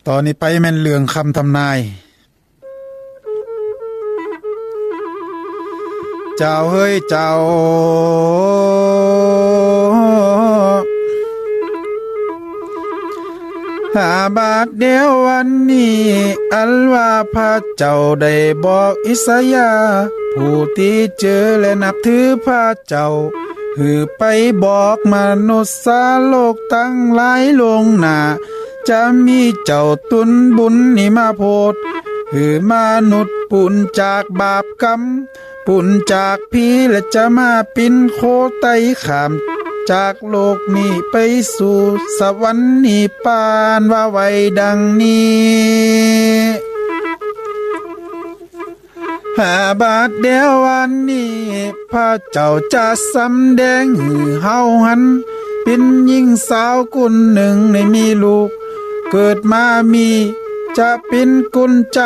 ตอนนี้ไปแม่นเรื่องคำทำนายเจ้าเฮ้ยเจ้าหาบาทเดียววันนี้อันว่าพระเจ้าได้บอกอิสยาห์ผู้ที่เจอและนับถือพระเจ้าหือไปบอกมนุษย์สาโลกตั้งหลายลวงหน้าจะมีเจ้าตุนบุญนี่มาโพดหือมนุษย์ปุ่นจากบาปกรรมปุ่นจากผีและจะมาปินโคไตขามจากโลกนี้ไปสู่สวรรค์นิพพานว่าไว้ดังนี้หาบาทเดียววันนี้พระเจ้าจะสำแดงหือเฮาหันเป็นหญิงสาวกุนหนึ่งในมีลูกเกิดมามีจะเป็นกุญใจ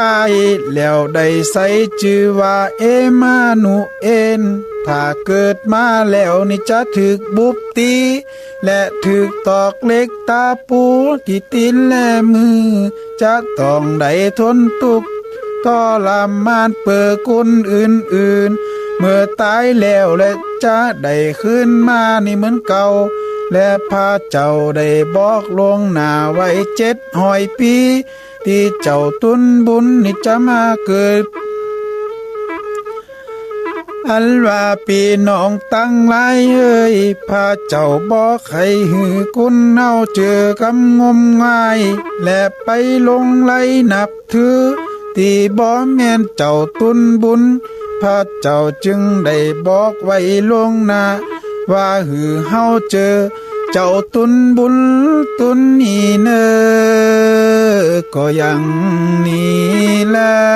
แล้วได้ใส่ชื่อว่าเอมานูเอลถ้าเกิดมาแล้วนี่จะถึกบุบตีและถึกตอกเล็กตาปูที่ตีนและมือจะต้องได้ทนทุกข์ทรมานเปื้อกุนอื่นๆเมื่อตายแล้วและจะได้ขึ้นมานี่เหมือนเก่าและพระเจ้าได้บอกลวงหน้าไว้700 ปีที่เจ้าตุนบุญนี่จะมาเกิดอันว่าพี่น้องตั้งหลายเอ้ยพระเจ้าบอกให้หือกุนเอาเจอกำงมงายและไปลงไหลนับถือที่บ่แม่นเจ้าตุนบุญพระเจ้าจึงได้บอกไว้ลวงหน้าว่าหือเฮาเจอเจ้าตุนบุญตุนนี่เนอก็ยังนี่แหละ